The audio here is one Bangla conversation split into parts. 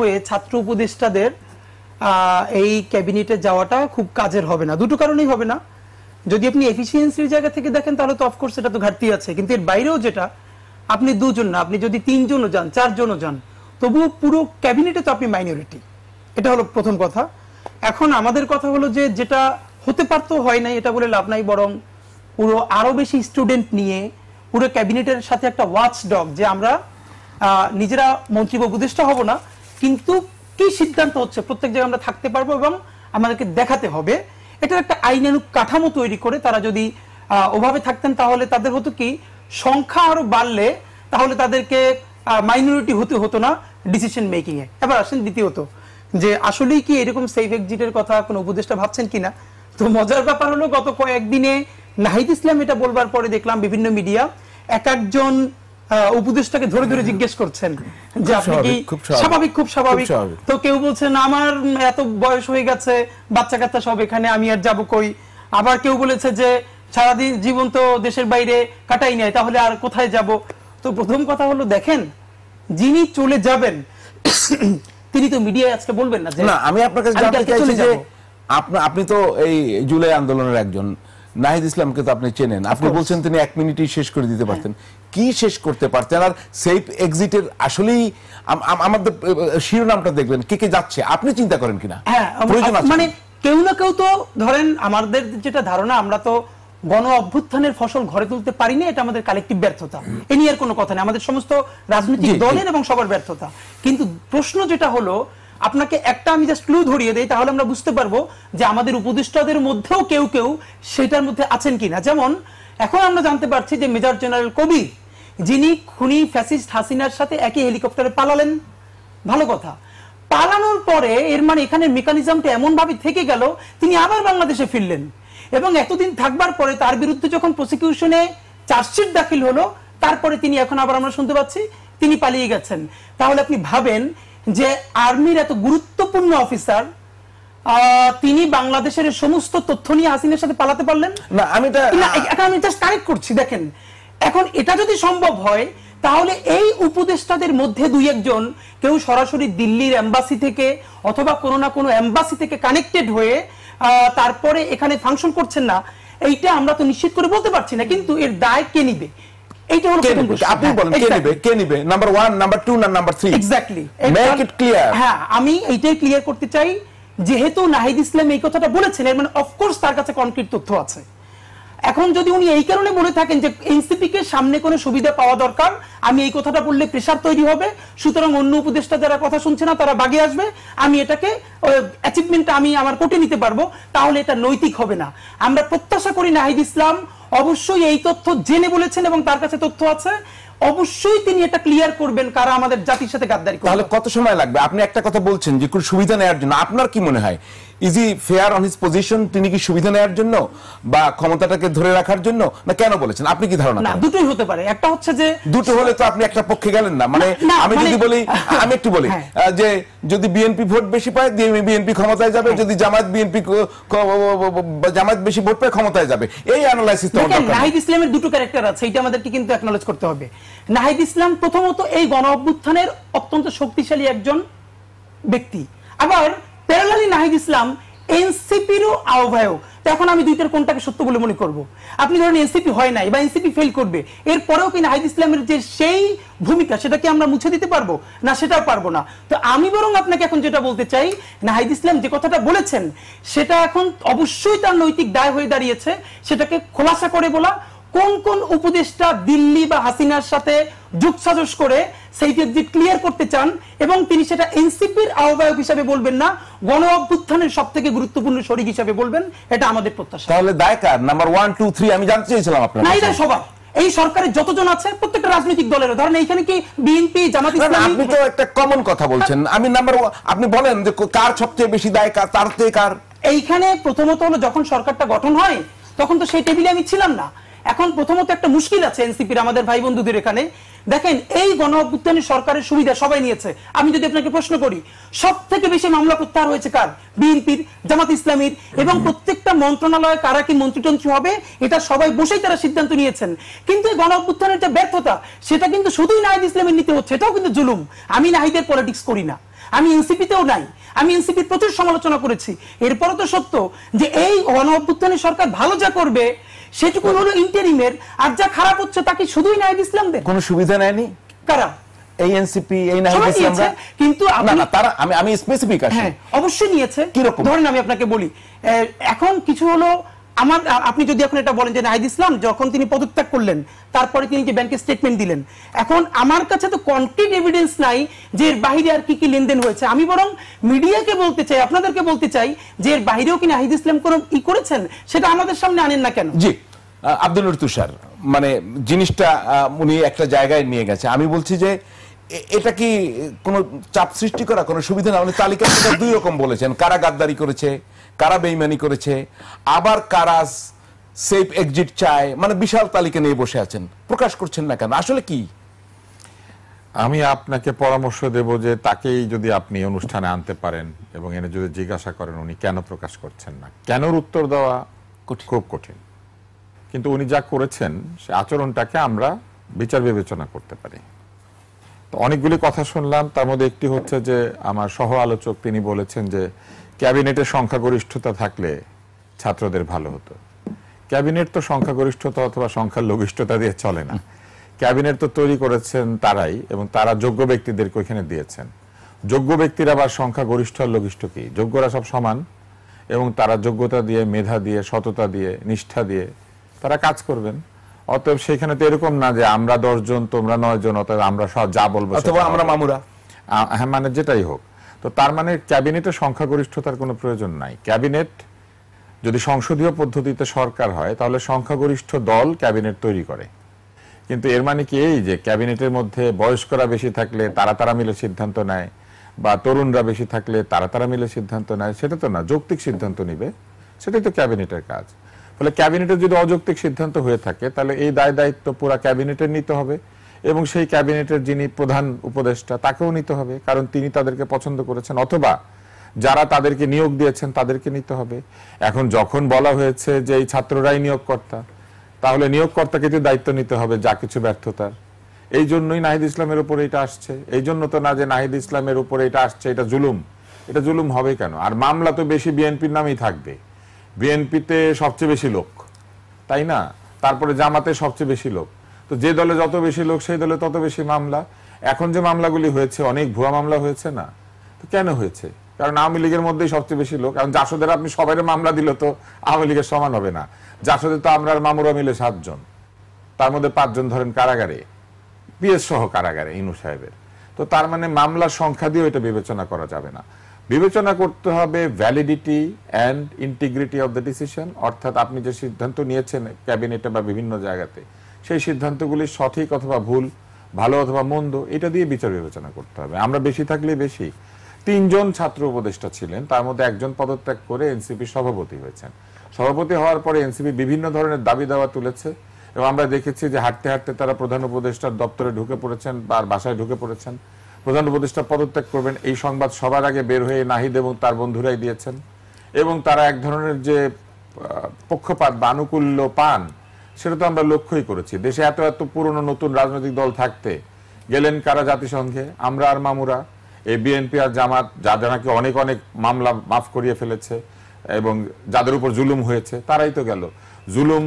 হয়ে ছাত্র উপদেষ্টাদের এই ক্যাবিনেটে যাওয়াটা খুব কাজের হবে না। দুটো কারণেই হবে না। যদি আপনি এফিসিয়েন্সির জায়গা থেকে দেখেন তাহলে তো অফকোর্স এটা তো ঘাটতি আছে, কিন্তু এর বাইরেও যেটা আপনি দুজন না, আপনি যদি তিনজনও যান, চারজনও যান, তবুও পুরো ক্যাবিনেটে তো আপনি মাইনরিটি। এটা হলো প্রথম কথা। এখন আমাদের কথা হলো যে যেটা হতে পারতো হয় নাই, এটা বলে লাভ নাই, বরং পুরো আরো বেশি স্টুডেন্ট নিয়ে পুরো ক্যাবিনেটের সাথে একটা ওয়াচ ডগ, যে আমরা নিজেরা মন্ত্রী বা উপদেষ্টা হব না, কিন্তু কি সিদ্ধান্ত হচ্ছে প্রত্যেক জায়গায় আমরা থাকতে পারবো এবং আমাদেরকে দেখাতে হবে। এটার একটা আইনানুগ কাঠামো তৈরি করে তারা যদি ওভাবে থাকতেন তাহলে তাদের হতো কি, সংখ্যা আরো বাড়লে তাহলে তাদেরকে মাইনরিটি হতে হতো না ডিসিশন মেকিং এ। এবার আসেন দ্বিতীয়ত, যে আসলেই কি এরকম সেফ এক্সিটের কথা কোনো উপদেষ্টা ভাবছেন কিনা। তো মজার ব্যাপার হলো, গত কয়েকদিনে নাহিদ ইসলাম এটা বলবার পরে দেখলাম বিভিন্ন মিডিয়া এক একজন উপদেষ্টাকে ধরে ধরে জিজ্ঞেস করছেন যে আপনি কি স্বাভাবিক, খুব স্বাভাবিক। তো কেউ বলছেন আমার এত বয়স হয়ে গেছে, বাচ্চা কাচ্চা সব এখানে, আমি আর যাবো কই। আবার কেউ বলেছে যে সারাদিন জীবন তো দেশের বাইরে কাটাই নাই, তাহলে আর কোথায় যাব। তো প্রথম কথা হলো, দেখেন যিনি চলে যাবেন তিনি তো মিডিয়ায় আজকে বলবেন না যে। না, আমি আপনার কাছে জানতে চাইছি যে আপনি তো এই জুলাই আন্দোলনের একজন, নাহিদ ইসলামকে তো আপনি চেনেন, আপনি বলছেন তিনি 1 মিনিটেই শেষ করে দিতে পারতেন। কি শেষ করতে পারতেন? আর সেফ এক্সিটের আসলেই আমাদের শিরোনামটা দেখবেন, কে কে যাচ্ছে আপনি চিন্তা করেন কিনা? হ্যাঁ, মানে কেউ না কেউ তো, ধরেন আমাদের যেটা ধারণা, আমরা তো গণ অভ্যুত্থানের ফসল ঘরে তুলতে পারিনি, এটা আমাদের কালেকটিভ ব্যর্থতা, এ নিয়ে আর কোনো কথা নেই, আমাদের সমস্ত রাজনৈতিক দলের এবং সবার ব্যর্থতা। কিন্তু প্রশ্ন যেটা হলো, আপনাকে একটা আমি জাস্ট ক্লু ধরিয়ে দেই, তাহলে আমরা বুঝতে পারবো যে আমাদের উপদেষ্টাদের মধ্যেও কেউ কেউ সেটার মধ্যে আছেন কিনা। যেমন এখন আমরা জানতে পারছি যে মেজর জেনারেল কবির, যিনি খুনি ফ্যাসিস্ট হাসিনার সাথে একই হেলিকপ্টারে পালালেন, ভালো কথা, পালানোর পরে এর মানে এখানে মেকানিজমটা এমন ভাবে থেকে গেল তিনি আবার বাংলাদেশে ফিরলেন, এবং এতদিন থাকবার পরে তার বিরুদ্ধে যখন প্রসিকিউশনে চার্জশিট দাখিল হলো, তারপরে তিনি এখন আবার আমরা শুনতে পাচ্ছি তিনি পালিয়ে গেছেন। তাহলে আপনি ভাবেন যে আর্মির এত গুরুত্বপূর্ণ অফিসার, তিনি বাংলাদেশের সমস্ত তথ্য নিয়ে হাসিনের সাথে পালাতে পারলেন না। আমি জাস্ট কারেক্ট করছি, দেখেন এখন এটা যদি সম্ভব হয়, তাহলে এই উপদেষ্টাদের মধ্যে দুই একজন কেউ সরাসরি দিল্লির এম্বাসি থেকে অথবা কোনো না কোনো এম্বাসি থেকে কানেক্টেড হয়ে তারপরে এখানে ফাংশন করছেন না, এইটা আমরা তো নিশ্চিত করে বলতে পারছি না, কিন্তু এর দায় কে নিবে? এইটা হলো আপনি বলেন কে নিবে, নাম্বার 1, নাম্বার 2 না number 3? Exactly, make it clear. হ্যাঁ, আমি এইটাই ক্লিয়ার করতে চাই। যেহেতু নাহিদ ইসলাম এই কথাটা বলেছেন, এর মানে অফকোর্স তার কাছে কনক্রিট তথ্য আছে। এখন যদি উনি এই কারণে বলে থাকেন যে এনসিপি কে সামনে কোনো সুবিধা পাওয়া দরকার, আমি এই কথাটা বললে প্রেসার তৈরি হবে, সুতরাং অন্য উপদেষ্টা যারা কথা শুনছে না তারা বাগে আসবে, আমি এটাকে অ্যাচিভমেন্টটা আমি আমার কোটে নিতে পারবো, তাহলে এটা নৈতিক হবে না। আমরা প্রত্যাশা করি নাহিদ ইসলাম অবশ্যই এই তথ্য জেনে বলেছেন এবং তার কাছে তথ্য আছে, অবশ্যই তিনি এটা ক্লিয়ার করবেন কারা আমাদের জাতির সাথে গাদ্দারি করে। তাহলে কত সময় লাগবে? আপনি একটা কথা বলছেন যে কোনো সুবিধা নেওয়ার জন্য, আপনার কি মনে হয় is he fair on his position? তিনি কি সুবিধা নেওয়ার জন্য বা ক্ষমতাটাকে ধরে রাখার জন্য, না কেন বলেছেন? আপনি কি ধারণা? না, দুটোই হতে পারে। একটা হচ্ছে যে দুটো হলে তো আপনি একটা পক্ষে গেলেন না। মানে আমি যদি বলি, আমি একটু বলি যে যদি বিএনপি ভোট বেশি পায় বিএনপি ক্ষমতায় যাবে, যদি জামায়াত বেশি ভোট পায় ক্ষমতায় যাবে, এই অ্যানালাইসিস তো নাহিদ ইসলামের দুটো ক্যারেক্টার আছে, এটা আমাদেরকে কিন্তু অ্যাকনলেজ করতে হবে। নাহিদ ইসলাম প্রথমত এই গণ অভ্যুত্থানের অত্যন্ত শক্তিশালী একজন ব্যক্তি, আবার প্যারালালি নাহিদ ইসলাম এনসিপিরও আহ্বায়ক। তো এখন আমি দুইটার কোনটাকে সত্য বলে মনে করব? আপনি ধরেন এনসিপি হয় নাই বা এনসিপি ফেল করবে, এরপরেও কি নাহিদ ইসলামের যে সেই ভূমিকা সেটা কি আমরা মুছে দিতে পারবো? না, সেটাও পারবো না। তো আমি বরং আপনাকে এখন যেটা বলতে চাই, নাহিদ ইসলাম যে কথাটা বলেছেন সেটা এখন অবশ্যই তার নৈতিক দায় হয়ে দাঁড়িয়েছে সেটাকে খোলাসা করে বলা, কোন কোন উপদেষ্টা দিল্লি বা হাসিনার সাথে যোগসাজশ করে সেই এক্সিট ক্লিয়ার করতে চান, এবং তিনি সেটা এনসিপির আহ্বায়ক হিসেবে বলবেন না, গণ অভ্যুত্থানের সবথেকে গুরুত্বপূর্ণ শরিক হিসেবে বলবেন, এটা আমাদের প্রত্যাশা। তাহলে দায় কার? নাম্বার 1, 2, 3 আমি জানতে চাইছিলাম আপনার। না, এটা সবার, এই সরকারের যতজন আছে প্রত্যেকটা রাজনৈতিক দলের। ধরেন এইখানে কি বিএনপি, জামাত ইসলামী, আপনি তো একটা কমন কথা বলছেন। আমি নাম্বার, আপনি বলেন যে কার সবচেয়ে বেশি দায়, তার থেকে কার? এইখানে প্রথমত হলো, যখন সরকারটা গঠন হয় তখন তো সেই টেবিলে আমি ছিলাম না। এখন প্রথমত একটা মুশকিল আছে এনসিপির, আমাদের ভাই বন্ধুদের এখানে। দেখেন, এই গণ অভ্যুত্থানের সরকারের সুবিধা সবাই নিয়েছে। আমি যদি আপনাকে প্রশ্ন করি, সব থেকে বেশি মামলা প্রত্যাহার হয়েছে কার? বিএনপির, জামাত ইসলামীর, এবং প্রত্যেকটা মন্ত্রণালয়ে কারা কি মন্ত্রীটন্ত্রী হবে এটা সবাই বসেই তারা সিদ্ধান্ত নিয়েছেন। কিন্তু এই গণ অভ্যুত্থানের যে ব্যর্থতা, সেটা কিন্তু শুধুই নাহিদ ইসলামের নিতে হচ্ছে, এটাও কিন্তু জুলুম। আমি নাহিদের পলিটিক্স করি না, আমি এনসিপিতেও নাই, আমি এনসিপির প্রচুর সমালোচনা করেছি। এরপরও তো সত্য যে এই গণঅভ্যুত্থানের সরকার ভালো যা করবে সেটুকু হলো ইন্টারিমের, আর যা খারাপ হচ্ছে তাকে শুধুই নাহিদ ইসলাম দেন। কোনো সুবিধা নেয়নি কারা? এই এনসিপি, এই নাহিদ ইসলামরা। কিন্তু তারা আমি স্পেসিফিক আসি। হ্যাঁ অবশ্যই নিয়েছে। কিরকম? ধরেন আমি আপনাকে বলি, এখন কিছু হলো আপনি যদি এখন এটা বলেন যে নাহিদ ইসলাম যখন তিনি পদত্যাগ করলেন তারপরে তিনি যে ব্যাংকে স্টেটমেন্ট দিলেন, এখন আমার কাছে তো কনক্রিট এভিডেন্স নাই যে এর বাইরে আর কি কি লেনদেন হয়েছে। আমি বরং মিডিয়াকে বলতে চাই, আপনাদেরকে বলতে চাই যে এর বাইরেও কি নাহিদ ইসলাম কোনো করেছেন সেটা আমাদের সামনে আনেন না কেন? জি আব্দুল নূর তুষার, মানে জিনিসটা উনি একটা জায়গায় নিয়ে গেছে। আমি বলছি যে এটা কি কোনো চাপ সৃষ্টি করা, কোনো সুবিধা না? উনি তালিকা দুই রকম বলেছেন, কারা গাদ্দারি করেছে, কারা বেইমানি করেছে, আবার কারা সেফ এক্সিট চায়, মানে বিশাল তালিকা নিয়ে বসে আছেন, প্রকাশ করছেন না কেন? আসলে কি? আমি আপনাকে পরামর্শ দেব যে তাকেই যদি আপনি অনুষ্ঠানে আনতে পারেন এবং এনে যদি জিজ্ঞাসা করেন উনি কেন প্রকাশ করছেন না, কেনর উত্তর দেওয়া খুব কঠিন। কিন্তু উনি যা করেছেন সে আচরণটাকে আমরা বিচার বিবেচনা করতে পারি। তো অনেকগুলি কথা শুনলাম, তার মধ্যে একটি হচ্ছে যে আমার সহ আলোচক তিনি বলেছেন যে ক্যাবিনেটের সংখ্যাগরিষ্ঠতা থাকলে ছাত্রদের ভালো হতো। ক্যাবিনেট তো সংখ্যাগরিষ্ঠতা অথবা সংখ্যালঘিষ্ঠতা দিয়ে চলে না। ক্যাবিনেট তো তৈরি করেছেন তারাই, এবং তারা যোগ্য ব্যক্তিদেরকে ওইখানে দিয়েছেন। যোগ্য ব্যক্তিরা আবার সংখ্যাগরিষ্ঠ আর লঘিষ্ঠ কি? যোগ্যরা সব সমান, এবং তারা যোগ্যতা দিয়ে, মেধা দিয়ে, সততা দিয়ে, নিষ্ঠা দিয়ে তারা কাজ করবেন। অতএব সেখানে তো এরকম না যে আমরা 10 জন তোমরা 9 জন, অতএব আমরা সব যা বলবো অথবা আমরা মামুরা। হ্যাঁ, মানে যেটাই হোক। তো তার মানে ক্যাবিনেটের সংখ্যাগরিষ্ঠতার কোনো প্রয়োজন নাই। ক্যাবিনেট যদি সংসদীয় পদ্ধতিতে সরকার হয় তাহলে সংখ্যাগরিষ্ঠ দল ক্যাবিনেট তৈরি করে। কিন্তু এর মানে কি এই যে ক্যাবিনেটের মধ্যে বয়স্করা বেশি থাকলে তারা মিলে সিদ্ধান্ত নেয়, বা তরুণরা বেশি থাকলে তারা মিলে সিদ্ধান্ত নেয়? সেটা তো না, যৌক্তিক সিদ্ধান্ত নিবে, সেটাই তো ক্যাবিনেটের কাজ। ফলে ক্যাবিনেটের যদি অযৌক্তিক সিদ্ধান্ত হয়ে থাকে তাহলে এই দায় দায়িত্ব পুরো ক্যাবিনেটের নিতে হবে, এবং সেই ক্যাবিনেটের যিনি প্রধান উপদেষ্টা তাকেও নিতে হবে, কারণ তিনি তাদেরকে পছন্দ করেছেন, অথবা যারা তাদেরকে নিয়োগ দিয়েছেন তাদেরকে নিতে হবে। এখন যখন বলা হয়েছে যে এই ছাত্ররাই নিয়োগকর্তা, তাহলে নিয়োগকর্তাকে যে দায়িত্ব নিতে হবে যা কিছু ব্যর্থতার। এই জন্যই নাহিদ ইসলামের উপরে এটা আসছে। এই জন্য তো না যে নাহিদ ইসলামের উপরে এটা আসছে এটা জুলুম। এটা জুলুম হবে কেন? আর মামলা তো বেশি বিএনপির নামেই থাকবে। বিএনপিতে সবচেয়ে বেশি লোক, তাই না? তারপরে জামাতে সবচেয়ে বেশি লোক। তো যে দলে যত বেশি লোক সেই দলে তত বেশি মামলা। এখন যে মামলাগুলি হয়েছে অনেক ভুয়া মামলা হয়েছে না? তো কেন হয়েছে? কারণ আওয়ামী লীগের মধ্যেই সবচেয়ে বেশি লোক। কারণ জাসদের আপনি সবাই মামলা দিলে তো আওয়ামী লীগের সমান হবে না। জাসদের তো আমরা মামুরা মিলে 7 জন, তার মধ্যে 5 জন ধরেন কারাগারে, পিএস সহ কারাগারে ইনু সাহেবের। তো তার মানে মামলার সংখ্যা দিয়ে এটা বিবেচনা করা যাবে না। বিবেচনা করতে হবে validity and integrity of the decision, অর্থাৎ আপনি যে সিদ্ধান্ত নিয়েছেন ক্যাবিনেটে বা বিভিন্ন জায়গাতে, সেই সিদ্ধান্তগুলি সঠিক অথবা ভুল, ভালো অথবা মন্দ, এটা দিয়ে বিচার বিবেচনা করতে হবে। আমরা বেশি থাকলে বেশি। 3 জন ছাত্র উপদেষ্টা ছিলেন, তার মধ্যে একজন পদত্যাগ করে এনসিপি সভাপতি হয়েছেন। সভাপতি হওয়ার পরে এনসিপি বিভিন্ন ধরনের দাবি দাওয়া তুলেছে, এবং আমরা দেখেছি যে হাঁটতে হাঁটতে তারা প্রধান উপদেষ্টার দপ্তরে ঢুকে পড়েছেন বা বাসায় ঢুকে পড়েছেন। প্রধান উপদেষ্টা পদত্যাগ করবেন এই সংবাদ সবার আগে বের হয়ে নাহিদ এবং তার বন্ধুরাই দিয়েছেন, এবং তারা এক ধরনের যে পক্ষপাত বা আনুকূল্য পান সেটা তো আমরা লক্ষ্যই করেছি। দেশে এত এত পুরনো নতুন রাজনৈতিক দল থাকতে গেলেন কারা জাতিসংঘে? আমরা আর মামুরা। এই বিএনপি আর জামাত, যাদের নাকি অনেক অনেক মামলা মাফ করিয়ে ফেলেছে এবং যাদের উপর জুলুম হয়েছে, তারাই তো গেল। জুলুম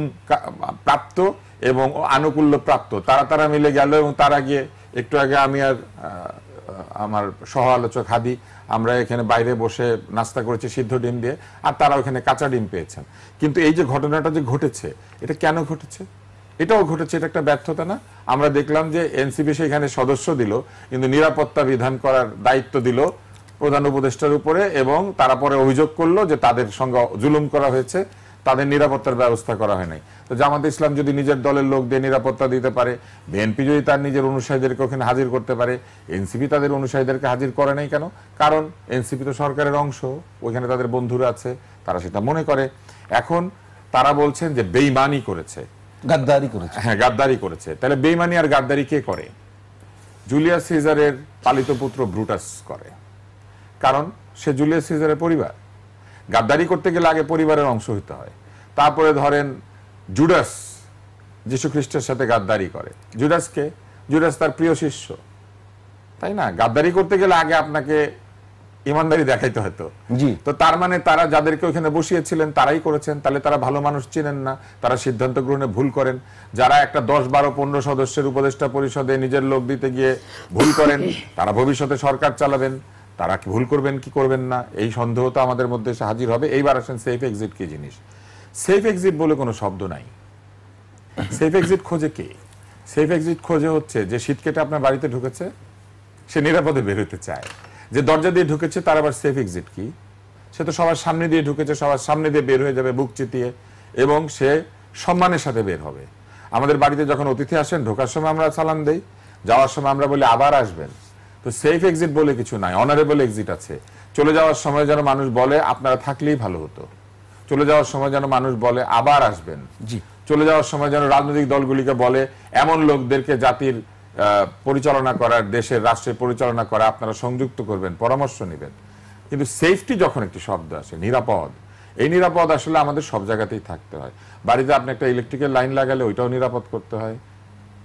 প্রাপ্ত এবং আনুকূল্য প্রাপ্ত তারা মিলে গেল, এবং তারা গিয়ে একটু আগে আমি আর আমার সহ আলোচক হাদি আমরা এখানে বাইরে বসে নাস্তা করেছি সিদ্ধ ডিম দিয়ে, আর তারা ওখানে কাঁচা ডিম পেয়েছেন। কিন্তু এই যে ঘটনাটা যে ঘটেছে, এটা কেন ঘটেছে? এটাও ঘটেছে, এটা একটা ব্যর্থতা না? আমরা দেখলাম যে এনসিপি সেখানে সদস্য দিল, কিন্তু নিরাপত্তা বিধান করার দায়িত্ব দিল প্রধান উপদেষ্টার উপরে, এবং তারা পরে অভিযোগ করলো যে তাদের সঙ্গে জুলুম করা হয়েছে, তাদের নিরাপত্তার ব্যবস্থা করা হয় নাই। তো জামাত ইসলাম যদি নিজের দলের লোক দিয়ে নিরাপত্তা দিতে পারে, বিএনপি যদি তার নিজের অনুসারীদেরকে ওখানে হাজির করতে পারে, এনসিপি তাদের অনুসারীদেরকে হাজির করে নাই কেন? কারণ এনসিপি তো সরকারের অংশ, ওইখানে তাদের বন্ধুরা আছে, তারা সেটা মনে করে। এখন তারা বলছেন যে বেইমানি করেছে, গাদ্দারি করেছে। হ্যাঁ, গাদ্দারি করেছে। তাহলে বেইমানি আর গাদ্দারি কে করে? জুলিয়াস সিজারের পালিত পুত্র ব্রুটাস করে, কারণ সে জুলিয়াস সিজারের পরিবার। গাদ্দারি করতে গেলে আগে পরিবারের অংশ হতে হয়। তারপরে ধরেন জুডাস যীশু খ্রিস্টের সাথে গাদ্দারি করে। জুডাস তার প্রিয় শিষ্য, তাই না? গাদ্দারি করতে গেলে আগে আপনাকে ইমানদারি দেখাইতে হয়তো। জি। তো তার মানে তারা যাদেরকে ওখানে বসিয়েছিলেন তারাই করেছেন, তাহলে তারা ভালো মানুষ চিনেন না, তারা সিদ্ধান্ত গ্রহণে ভুল করেন। যারা একটা 10, 12, 15 সদস্যের উপদেষ্টা পরিষদে নিজের লোক দিতে গিয়ে ভুল করেন, তারা ভবিষ্যতে সরকার চালাবেন, তারা কি ভুল করবেন কি করবেন না এই সন্দেহ তো আমাদের মধ্যে এসে হাজির হবে। এইবার আসেন সেফ এক্সিট কি জিনিস। সেফ এক্সিট বলে কোনো শব্দ নাই। সেফ এক্সিট খোঁজে কে? সেফ এক্সিট খোঁজে হচ্ছে যে শীত কেটে আপনার বাড়িতে ঢুকেছে, সে নিরাপদে বের হতে চায়। যে দরজা দিয়ে ঢুকেছে তার আবার সেফ এক্সিট কি? সে তো সবার সামনে দিয়ে ঢুকেছে, সবার সামনে দিয়ে বের হয়ে যাবে বুক চিতিয়ে, এবং সে সম্মানের সাথে বের হবে। আমাদের বাড়িতে যখন অতিথি আসেন, ঢোকার সময় আমরা সালাম দেই, যাওয়ার সময় আমরা বলি আবার আসবেন। তো সেফ এক্সিট বলে কিছু নাই, অনারেবল এক্সিট আছে। চলে যাওয়ার সময় যেন মানুষ বলে আপনারা থাকলেই ভালো হতো। চলে যাওয়ার সময় যেন মানুষ বলে আবার আসবেন। জি। চলে যাওয়ার সময় যেন রাজনৈতিক দলগুলিকে বলে এমন লোকদেরকে জাতির পরিচালনা করার, দেশের রাষ্ট্রের পরিচালনা করা আপনারা সংযুক্ত করবেন, পরামর্শ নেবেন। কিন্তু সেফটি যখন একটি শব্দ আসে, নিরাপদ, এই নিরাপদ আসলে আমাদের সব জায়গাতেই থাকতে হয়। বাড়িতে আপনি একটা ইলেকট্রিক্যাল লাইন লাগালে ওইটাও নিরাপদ করতে হয়,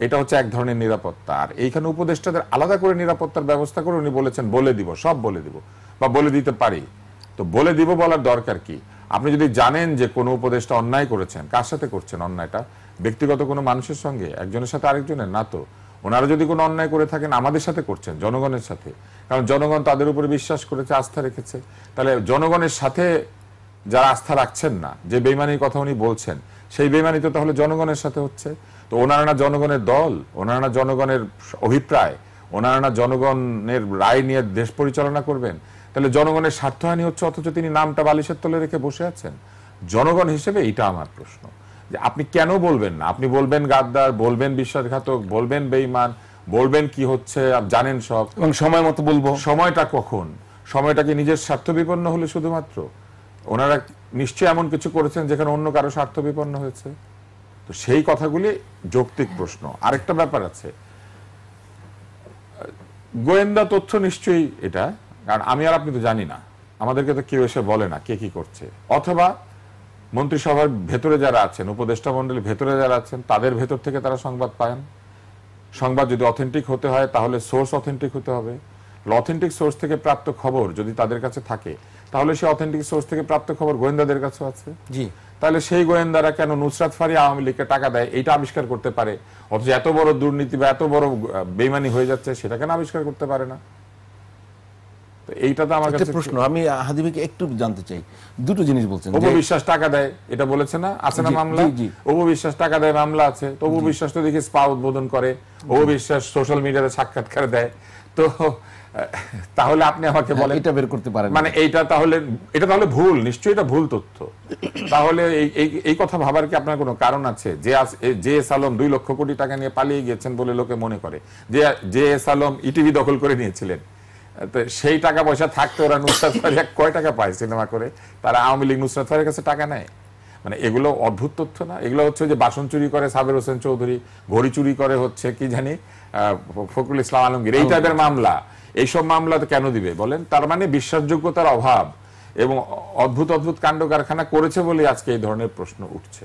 এটা হচ্ছে এক ধরনের নিরাপত্তা। আর এইখানে উপদেষ্টাদের আলাদা করে নিরাপত্তার ব্যবস্থা করে উনি বলেছেন বলে দিব, সব বলে দিব বা বলে দিতে পারি। তো বলে দিব বলার দরকার কি? আপনি যদি জানেন যে কোনো উপদেষ্টা অন্যায় করেছেন, কার সাথে করছেন অন্যায়টা? ব্যক্তিগত কোনো মানুষের সঙ্গে, একজনের সাথে আরেকজনের না তো। ওনারা যদি কোনো অন্যায় করে থাকেন আমাদের সাথে করছেন, জনগণের সাথে, কারণ জনগণ তাদের উপরে বিশ্বাস করেছে, আস্থা রেখেছে। তাহলে জনগণের সাথে যারা আস্থা রাখছেন না, যে বেইমানির কথা উনি বলছেন, সেই বেইমানি তো তাহলে জনগণের সাথে হচ্ছে। তো ওনারা না জনগণের দল, ওনারা না জনগণের অভিপ্রায়, ওনারা না জনগণের রায় নিয়ে দেশ পরিচালনা করবেন? তাহলে জনগণের স্বার্থহানি হচ্ছে, অথচ তিনি নামটা বালিশের তলে রেখে বসে আছেন। জনগণ হিসেবে এটা আমার প্রশ্ন, যে আপনি কেন বলবেন না? আপনি বলবেন গাদ্দার, বলবেন বিশ্বাসঘাতক, বলবেন বেঈমান, বলবেন কি হচ্ছে জানেন সব, এবং সময় মতো বলবো। সময়টা কখন? সময়টা কি নিজের স্বার্থ বিপন্ন হলে শুধুমাত্র? ওনারা নিশ্চয়ই এমন কিছু করেছেন যেখানে অন্য কারো স্বার্থ বিপন্ন হয়েছে। তো সেই কথাগুলি যৌক্তিক প্রশ্ন। আরেকটা ব্যাপার আছে, গোয়েন্দা তথ্য নিশ্চয়ই এটা, কারণ আমি আর আপনি তো জানি না, আমাদেরকে তো কেউ এসে বলে না কে কি করছে। অথবা মন্ত্রিসভার ভেতরে যারা আছেন, উপদেষ্টা মন্ডলীর ভেতরে যারা আছেন, তাদের ভেতর থেকে তারা সংবাদ পান। সংবাদ যদি অথেন্টিক হতে হয় তাহলে সোর্স অথেন্টিক হতে হবে। অথেন্টিক সোর্স থেকে প্রাপ্ত খবর যদি তাদের কাছে থাকে, তাহলে সেই অথেন্টিক সোর্স থেকে প্রাপ্ত খবর গোয়েন্দাদের কাছে আছে। জি। তাহলে সেই গোয়েন্দারা কেন নুসরাত ফারি আওয়ামী লীগকে টাকা দেয় এইটা আবিষ্কার করতে পারে, অথচ এত বড় দুর্নীতি বা এত বড় বেইমানি হয়ে যাচ্ছে সেটা কেন আবিষ্কার করতে পারে না? তো এইটা তো আমার কাছে প্রশ্ন। আমি হাদি ভাইকে একটু জানতে চাই, দুটো জিনিস বলছেন। অপবিশ্বাস টাকা দেয়, এটা বলেছে না, আছে না মামলা? অপবিশ্বাস টাকা দেয়, মামলা আছে। তো অপবিশ্বাস তো দেখি স্পা উদ্বোধন করে, অপবিশ্বাস সোশ্যাল মিডিয়াতে সাক্ষাৎকার দেয়। তো তাহলে আপনি আমাকে বলেন এটা বের করতে পারেন মানে এটা তাহলে ভুল, নিশ্চয়ই এটা ভুল তথ্য। তাহলে এই কথা ভাবার কি আপনার কোনো কারণ আছে? যে এস আলম 2 লক্ষ কোটি টাকা নিয়ে পালিয়ে গিয়েছেন বলে লোকে মনে করে, যে এস আলম ইটিভি দখল করে নিয়েছিলেন, তো সেই টাকা পয়সা থাকতে ওরা নুসরাত ফারি কয় টাকা পায় সিনেমা করে? তারা আওয়ামী লীগ নুসরাত ফারির কাছে টাকা নেয়? মানে এগুলো অদ্ভুত তথ্য না? এগুলো হচ্ছে যে বাসন চুরি করে সাবের হোসেন চৌধুরী, ঘড়ি চুরি করে হচ্ছে কি জানি ফখরুল ইসলাম আলমগীর, এই টাইপের মামলা। এইসব মামলা তো কেন দিবে বলেন? তার মানে বিশ্বাসযোগ্যতার অভাব এবং অদ্ভুত অদ্ভুত কাণ্ড কারখানা করেছে বলে আজকে এই ধরনের প্রশ্ন উঠছে।